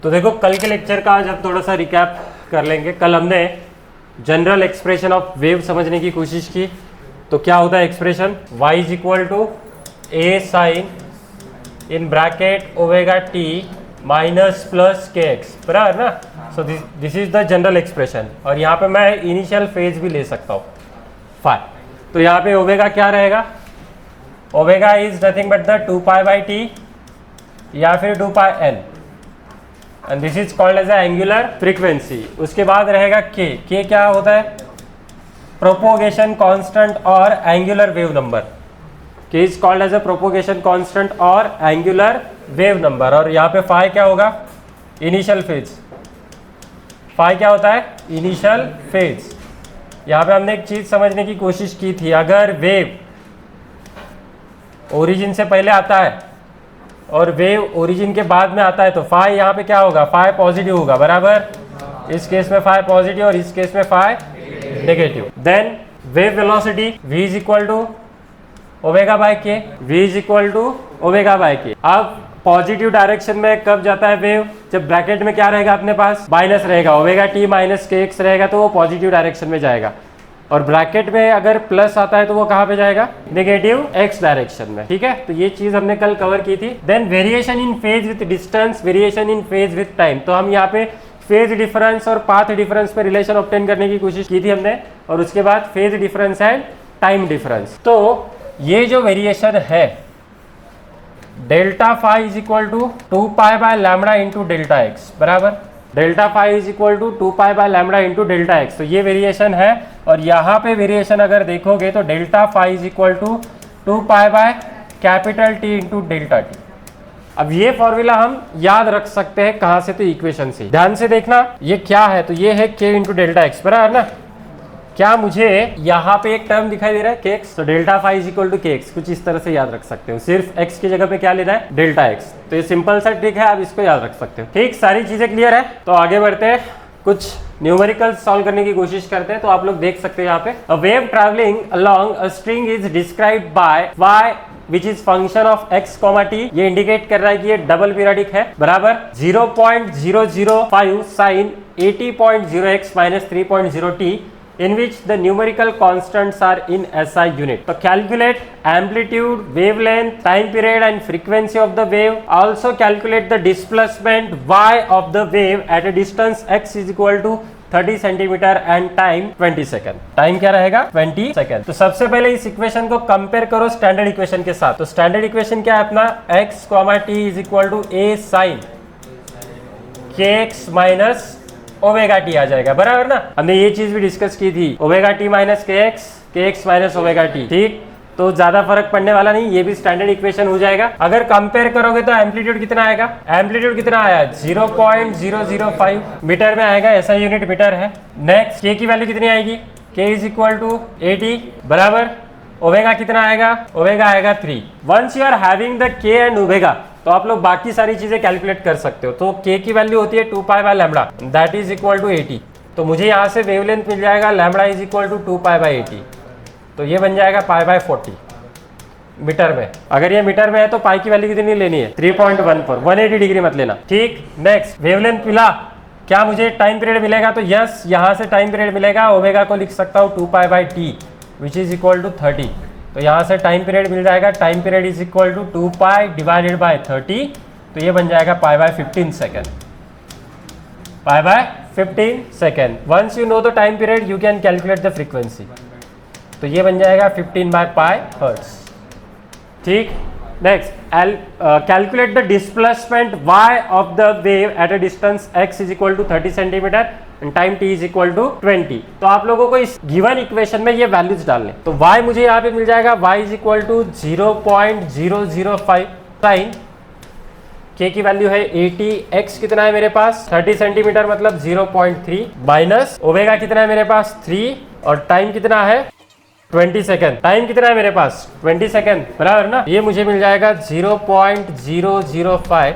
तो देखो कल के लेक्चर का आज हम थोड़ा सा रिकैप कर लेंगे। कल हमने जनरल एक्सप्रेशन ऑफ वेव समझने की कोशिश की। तो क्या होता है expression, y is equal to a sine in bracket omega T minus plus k x, बराबर ना। So this is the general expression. और यहाँ पे मैं इनिशियल फेज भी ले सकता हूँ फाई। तो यहाँ पे ओमेगा क्या रहेगा, omega is nothing but the 2π/t या फिर 2πn and this is called as a angular frequency. उसके बाद रहेगा के क्या होता है, प्रोपोगेशन कांस्टेंट और angular wave number. K is called as a propagation constant और एंगुलर वेव नंबर। और यहाँ पे फाई क्या होगा, इनिशियल फेज। फाई क्या होता है, इनिशियल फेज। यहाँ पे हमने एक चीज समझने की कोशिश की थी, अगर वेव ओरिजिन से पहले आता है और वेव ओरिजिन के बाद में आता है तो फाई यहाँ पे क्या होगा, फाई पॉजिटिव होगा, बराबर। इस केस में फाई पॉजिटिव और इस केस में phi negative. Then wave velocity v is equal to omega by k, v is equal to omega by k. अब पॉजिटिव डायरेक्शन में कब जाता है वेव, जब ब्रैकेट में क्या रहेगा अपने पास, माइनस रहेगा, omega T minus K x रहेगा तो वो पॉजिटिव डायरेक्शन में जाएगा। और ब्रैकेट में अगर प्लस आता है तो वो कहाँ पे जाएगा, नेगेटिव एक्स डायरेक्शन में। ठीक है, तो ये चीज हमने कल कवर की थी। Then variation in phase with distance, variation in phase with time. तो हम यहाँ पे फेज डिफरेंस और पाथ डिफरेंस पे रिलेशन ऑब्टेन करने की कोशिश की थी हमने, और उसके बाद phase difference and time difference. तो ये जो वेरिएशन है delta phi is equal to 2π/λ into delta x, बराबर। Delta phi is equal to 2π/λ into delta x. तो ये वेरिएशन है। और यहाँ पे वेरिएशन अगर देखोगे तो delta phi is equal to 2π/T into delta t. अब ये फॉर्मूला हम याद रख सकते हैं कहाँ से, तो इक्वेशन से। ध्यान से देखना ये क्या है, तो ये है k इंटू डेल्टा एक्स, बराबर ना। क्या मुझे यहाँ पे एक टर्म दिखाई दे रहा है के एक्स, तो delta phi is equal to k x, कुछ इस तरह से याद रख सकते हो। सिर्फ x की जगह पे क्या लेना है, डेल्टा एक्स। तो ये सिंपल सा ट्रिक है, आप इसको याद रख सकते हो। ठीक, सारी चीजें क्लियर है। तो आगे बढ़ते हैं, कुछ न्यूमेरिकल सॉल्व करने की कोशिश करते हैं। तो आप लोग देख सकते हो यहाँ पे, a wave travelling along a string is described bye y which is function of x, t। ये इंडिकेट कर रहा है कि ये डबल पीरियडिक है, बराबर। 0.005 साइन 80.0x माइनस 3.0t in which the numerical constants are in SI unit. So calculate amplitude, wavelength, time period and frequency of the wave. Also calculate the displacement y of the wave at a distance x is equal to 30 centimetre and time 20 second. Time क्या रहेगा, 20 second. तो सबसे पहले इस equation को compare करो standard equation के साथ। तो स्टैंडर्ड इक्वेशन क्या है अपना, x, t is equal to a sine kx minus omega t आ जाएगा, बराबर ना। हमने ये चीज भी डिस्कस की थी, omega T minus K x minus omega T. ठीक, तो ज्यादा फर्क पड़ने वाला नहीं, ये भी स्टैंडर्ड इक्वेशन हो जाएगा। अगर कंपेयर करोगे तो एम्पलीट्यूड कितना आएगा, एम्पलीट्यूड कितना आया, 0.005 मीटर में आएगा, ऐसा यूनिट मीटर है। नेक्स्ट के की वैल्यू कितनी आएगी, के इज इक्वल टू 80, बराबर। ओमेगा कितना आएगा, ओमेगा आएगा 3। Once you are having the k and omega तो आप लोग बाकी सारी चीजें कैलकुलेट कर सकते हो। तो k की वैल्यू होती है 2π/λ, दैट इज इक्वल टू 80। तो मुझे यहाँ से वेवलेंथ मिल जाएगा लैम्बडा इज इक्वल टू 2π/80। तो ये बन जाएगा π/40 मीटर में। अगर ये मीटर में है तो पाई की वैल्यू कितनी लेनी है, 3.14, 180 डिग्री मत लेना। ठीक, नेक्स्ट वेवलेंथ मिला, क्या मुझे टाइम पीरियड मिलेगा, तो यस यहाँ से टाइम पीरियड मिलेगा। ओमेगा को लिख सकता हूँ 2π/T which is equal to 30। तो यहाँ से टाइम पीरियड मिल जाएगा, time period is equal to 2π divided by 30। तो ये बन जाएगा π/15 second, π/15 second. Once you know the time period you can calculate the frequency. तो ये बन जाएगा 15/π हर्ट्ज। ठीक, next calculate the displacement y of the wave at a distance x is equal to 30 centimetre and time t is equal to 20। तो आप लोगों को इस गिवन इक्वेशन में ये वैल्यूज डालने। तो y मुझे यहाँ पे मिल जाएगा, y is equal to 0.005 sine k की वैल्यू है 80, x कितना है मेरे पास 30 सेंटीमीटर मतलब 0.3 माइनस ओमेगा कितना है मेरे पास 3 और टाइम कितना है 20 सेकंड। टाइम कितना है मेरे पास 20 सेकंड, बराबर ना। ये मुझे मिल जाएगा 0.005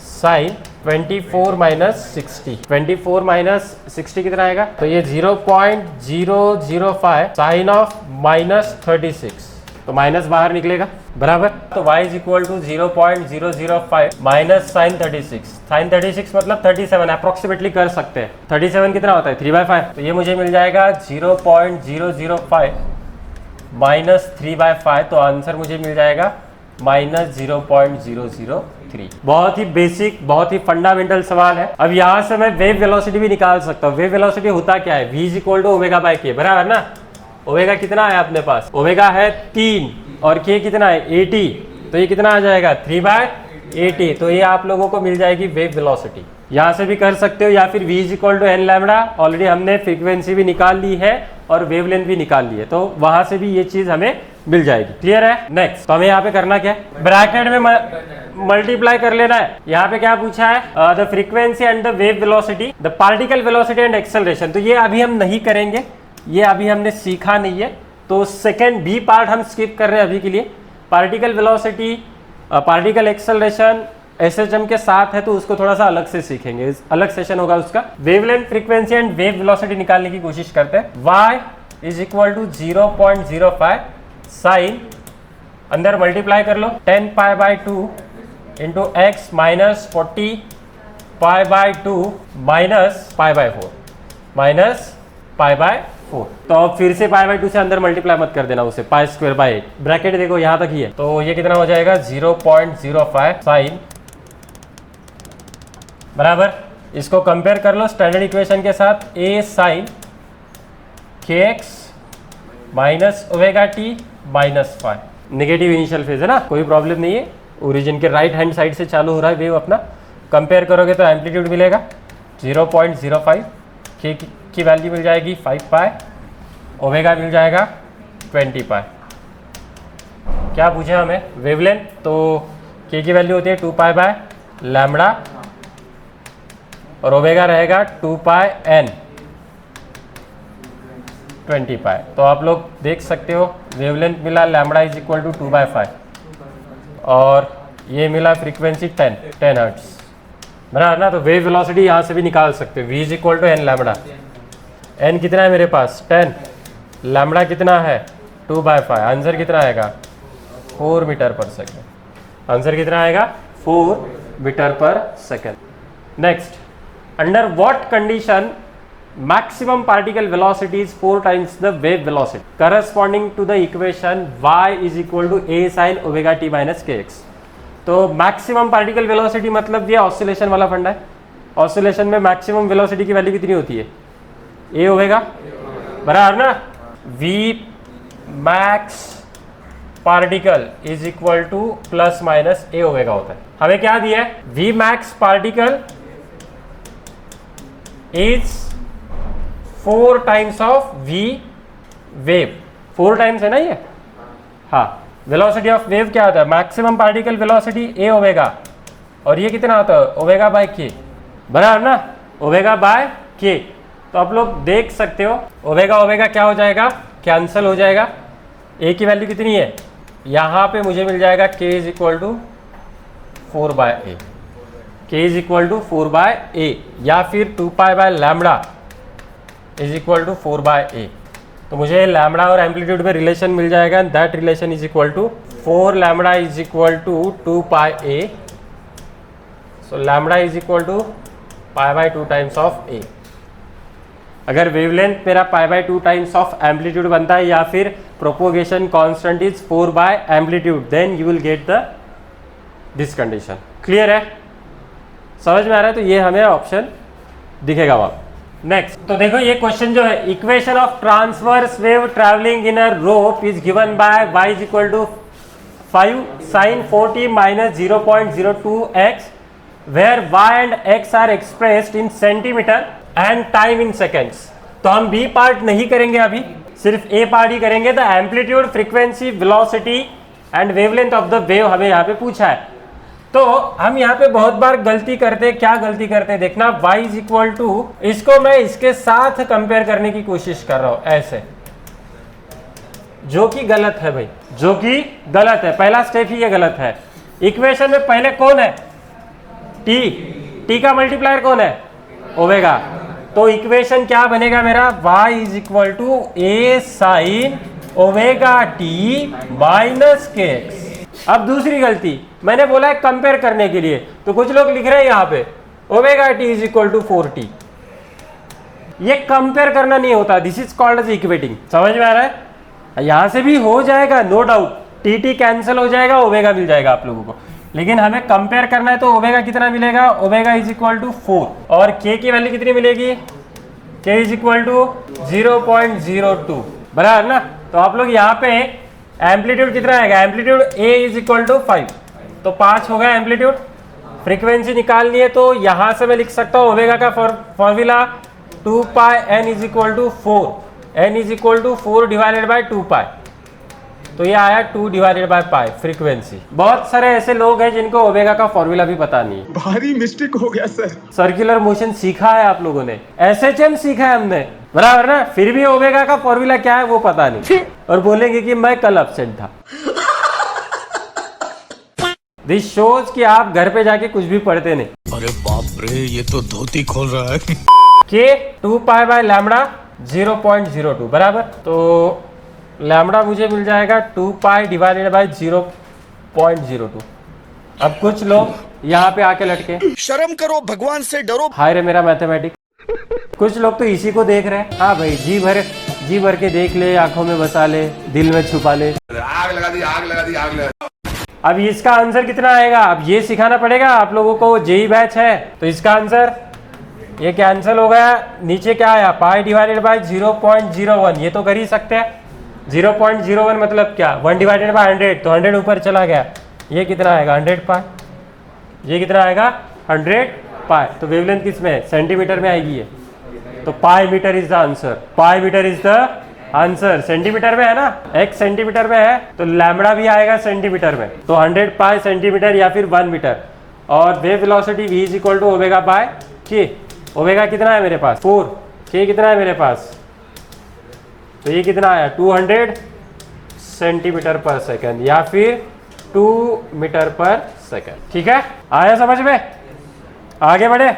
साइन 24 माइनस 60। 24 माइनस 60 कितना आएगा, तो ये 0.005 साइन ऑफ माइनस 36। तो माइनस बाहर निकलेगा बराबर। तो y is equal to 0.005 minus sine 36। Sine 36 मतलब 37 अप्रोक्सीमेटली कर सकते हैं। 37 कितना होता है 3/5, तो ये मुझे मिल जाएगा 0.005 माइनस 3/5, तो आंसर मुझे मिल जाएगा माइनस 0.003। बहुत ही बेसिक, बहुत ही फंडामेंटल सवाल है। अब यहाँ से मैं वेव वेलोसिटी भी निकाल सकता हूँ। वेव वेलोसिटी होता क्या है, v is equal to omega by K, बराबर ना। ओमेगा कितना है अपने पास, ओमेगा है 3 और k कितना है 80, तो ये कितना आ जाएगा 3/80। तो ये आप लोगों को मिल जाएगी वेव वेलोसिटी। यहाँ से भी कर सकते हो, या फिर v is equal to N lambda. Already हमने फ्रीक्वेंसी भी निकाल ली है और वेवलेंथ भी निकाल ली है, तो वहां से भी ये चीज हमें मिल जाएगी। क्लियर है। नेक्स्ट, तो हमें यहाँ पे करना क्या है, ब्रैकेट में मल्टीप्लाई कर लेना है। यहाँ पे क्या पूछा है, the frequency and the wave velocity, the particle velocity and acceleration. तो ये अभी हम नहीं करेंगे, ये अभी हमने सीखा नहीं है, तो सेकेंड बी पार्ट हम स्किप कर रहे हैं अभी के लिए। Particle velocity, particle acceleration SHM के साथ है, तो उसको थोड़ा सा अलग से सीखेंगे, अलग सेशन होगा उसका। Wavelength, frequency and wave velocity निकालने की कोशिश करते हैं। y is equal to 0.05 sine, अंदर मल्टीप्लाई कर लो 10π/2 into x minus 40π/2 minus π/4 minus π/4। तो अब फिर से π/2 से अंदर मल्टीप्लाई मत कर देना उसे, π²/8। ब्रैकेट देखो यहाँ तक ही है, तो ये कितना हो जाएगा 0.05 साइन बराबर। इसको कंपेयर कर लो स्टैंडर्ड इक्वेशन के साथ, a sine kx minus omega T minus five. Negative initial phase है ना, कोई प्रॉब्लम नहीं है। ओरिजिन के राइट हैंड साइड से चालू हो रहा है वेव अपना। कंपेयर करोगे तो एम्पलीट्यूड मिलेगा 0.05, k की वैल्यू मिल जाएगी 5π, ओमेगा मिल जाएगा 20π। क्या पूछा हमें, वेवलेंथ, तो k की वैल्यू होती है 2π/λ और ओमेगा रहेगा 2πn 20π। तो आप लोग देख सकते हो वेवलेंथ मिला लैम्बडा इज इक्वल टू 2/5 और ये मिला फ्रीक्वेंसी 10 हर्ट्ज बराबर ना। तो वेव वेलोसिटी यहाँ से भी निकाल सकते हो, v is equal to N lambda. n कितना है मेरे पास 10, लैम्बडा कितना है 2/5, आंसर कितना आएगा 4 मीटर पर सेकेंड। आंसर कितना आएगा 4 मीटर पर second. Next, under what condition maximum particle velocity is 4 times the wave velocity corresponding to the equation y is equal to a sin omega t minus kx। तो maximum particle velocity मतलब ये oscillation वाला फंडा है। Oscillation में maximum velocity की value कितनी होती है, a ओमेगा बराबर ना। v max particle is equal to plus minus a omega होता है। हमें क्या दिया है, v max particle is 4 times of v wave. 4 times है ना ये, हाँ। वेलोसिटी ऑफ वेव क्या होता है, maximum particle velocity a omega, और ये कितना होता है ओमेगा बाय k बराबर ना, ओमेगा बाय k। तो आप लोग देख सकते हो ओमेगा ओमेगा क्या हो जाएगा, कैंसिल हो जाएगा। a की वैल्यू कितनी है, यहाँ पे मुझे मिल जाएगा k is equal to 4/a, k is equal to 4/a, या फिर 2π/λ इज इक्वल टू 4/a। तो मुझे लैम्बडा और एम्पलीट्यूड में रिलेशन मिल जाएगा, that relation is equal to 4λ is equal to 2πa। So lambda is equal to π/2 times of a। अगर wavelength मेरा π/2 टाइम्स ऑफ एम्पलीट्यूड बनता है, या फिर प्रोपोगेशन कांस्टेंट इज 4/एम्पलीट्यूड, then you will get the this condition. Clear है, समझ में आ रहा है। तो ये हमें ऑप्शन दिखेगा वहाँ। नेक्स्ट, तो देखो ये क्वेश्चन जो है, equation of transverse wave travelling in a rope is given by y is equal to 5 sin 40 minus 0.02x where y and x are expressed in centimetre and time in seconds. तो हम b part नहीं करेंगे अभी, सिर्फ a part ही करेंगे। The amplitude, frequency, velocity and wavelength of the wave हमें यहाँ पे पूछा है। तो हम यहाँ पे बहुत बार गलती करते, क्या गलती करते देखना, y इज इक्वल टू, इसको मैं इसके साथ कंपेयर करने की कोशिश कर रहा हूं ऐसे, जो कि गलत है भाई, जो कि गलत है। पहला स्टेप ही ये गलत है। इक्वेशन में पहले कौन है, t का मल्टीप्लायर कौन है, ओमेगा। तो इक्वेशन क्या बनेगा मेरा, y is equal to a sine omega T minus K X. अब दूसरी गलती, मैंने बोला है कंपेयर करने के लिए, तो कुछ लोग लिख रहे हैं यहाँ पे omega T is equal to 4t। ये कंपेयर करना नहीं होता, this is called as equating. समझ में आ रहा है? यहां से भी हो जाएगा no doubt, T T cancel हो जाएगा, ओमेगा मिल जाएगा आप लोगों को, लेकिन हमें कंपेयर करना है तो ओमेगा कितना मिलेगा, ओमेगा इज इक्वल टू 4 और के की वैल्यू कितनी मिलेगी, के इज इक्वल टू 0.02 बराबर ना। तो आप लोग यहाँ पे एम्पलीट्यूड कितना आएगा, amplitude A is equal to 5, तो 5 होगा एम्पलीट्यूड। फ्रीक्वेंसी निकालनी है तो यहां से मैं लिख सकता हूँ ओमेगा का formula 2 pi n is equal to 4, n is equal to 4 divided by 2 pi, तो ये आया 2 डिवाइडेड बाय पाई फ्रीक्वेंसी। बहुत सारे ऐसे लोग हैं जिनको ओमेगा का फॉर्मूला भी पता नहीं है। भारी मिस्टेक हो गया सर। सर्कुलर मोशन सीखा है आप लोगों ने, SHM सीखा है हमने, बराबर ना, फिर भी ओमेगा का फॉर्मूला क्या है वो पता नहीं, और बोलेंगे कि मैं कल एब्सेंट था। दिस शोज कि आप घर पे जाके कुछ भी पढ़ते नहीं। अरे बाप रे, ये तो धोती खोल रहा है। के 2 पाई बाय लैम्बडा 0.02 बराबर, तो लैम्बडा मुझे मिल जाएगा 2 पाई डिवाइडेड बाय 0.02। अब कुछ लोग यहाँ पे आके लटके, शर्म करो, भगवान से डरो। हाय रे मेरा मैथमेटिक्स। कुछ लोग तो इसी को देख रहे हैं, हाँ भाई जी भर के देख ले, आंखों में बसा ले, दिल में छुपा ले। आग लगा दी, आग लगा दी, आग लगा दी। अब इसका आंसर कितना आएगा, अब ये सिखाना पड़ेगा आप लोगों को, जेई बैच है तो इसका आंसर ये कैंसिल हो गया, नीचे क्या आया, पाई डिवाइडेड बाय 0.01, ये तो कर ही सकते हैं। 0.01 मतलब क्या, 1 डिवाइडेड बाय 100, तो 100 ऊपर चला गया, ये कितना आएगा 100 पाई, ये कितना आएगा 100 पाई, तो वेवलेंथ किस में, सेंटीमीटर में आएगी ये, तो pi metre is the answer, pi metre is the answer. Centimetre में है ना, x सेंटीमीटर में है तो लैम्बडा भी आएगा सेंटीमीटर में, तो 100 पाई सेंटीमीटर या फिर 1 मीटर, और wave velocity v is equal to omega by K. Omega कितना है मेरे पास 4, के कितना है मेरे पास, तो ये कितना आया 200 सेंटीमीटर पर सेकंड या फिर 2 मीटर पर सेकंड। ठीक है, आया समझ में, आगे बढ़े।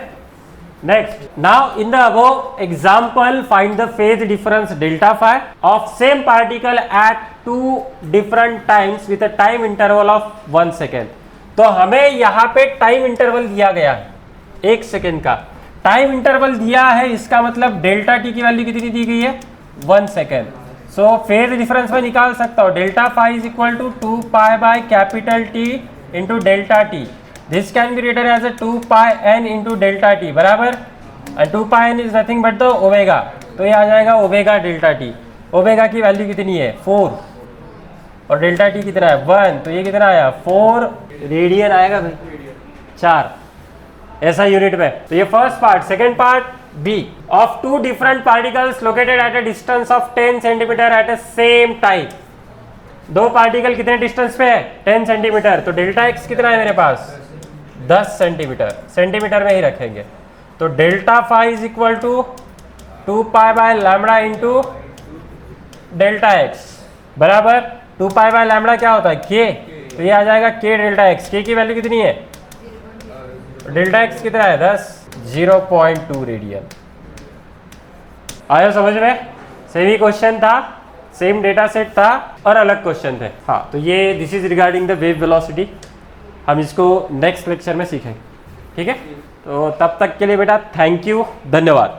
Next, now in the above example, find the phase difference delta phi of same particle at 2 different times with a time interval of 1 second। तो हमें यहाँ पे टाइम इंटरवल दिया गया है 1 सेकेंड का टाइम इंटरवल दिया है, इसका मतलब डेल्टा टी की वैल्यू कितनी दी गई है 1 सेकेंड। सो फेज डिफरेंस में निकाल सकता हूँ, delta phi is equal to 2 pi by capital T into delta T. This can be written as a 2 pi n into delta t बराबर, and 2 pi n is nothing but the omega, तो ये आ जाएगा omega delta T. Omega की value कितनी है 4 और delta T कितना है 1, तो ये कितना आया 4 रेडियन आएगा भाई, 4 ऐसा यूनिट में। तो ये first part. Second part B, of 2 different particles located at a distance of 10 centimetre at a same time. 2 particle कितने डिस्टेंस पे है 10 सेंटीमीटर, तो डेल्टा एक्स कितना है मेरे पास 10 सेंटीमीटर, सेंटीमीटर में ही रखेंगे, तो delta phi is equal to 2 pi by lambda into delta x बराबर 2 पाई बाय लैम्बडा क्या होता है के, तो ये आ जाएगा के डेल्टा एक्स। के की वैल्यू कितनी है, डेल्टा एक्स कितना है 10, 0.2 रेडियन। आया समझ में, सेम ही क्वेश्चन था, सेम डेटा सेट था और अलग क्वेश्चन थे। हाँ, तो ये this is regarding the wave velocity, हम इसको नेक्स्ट लेक्चर में सीखेंगे। ठीक है, तो तब तक के लिए बेटा थैंक यू, धन्यवाद।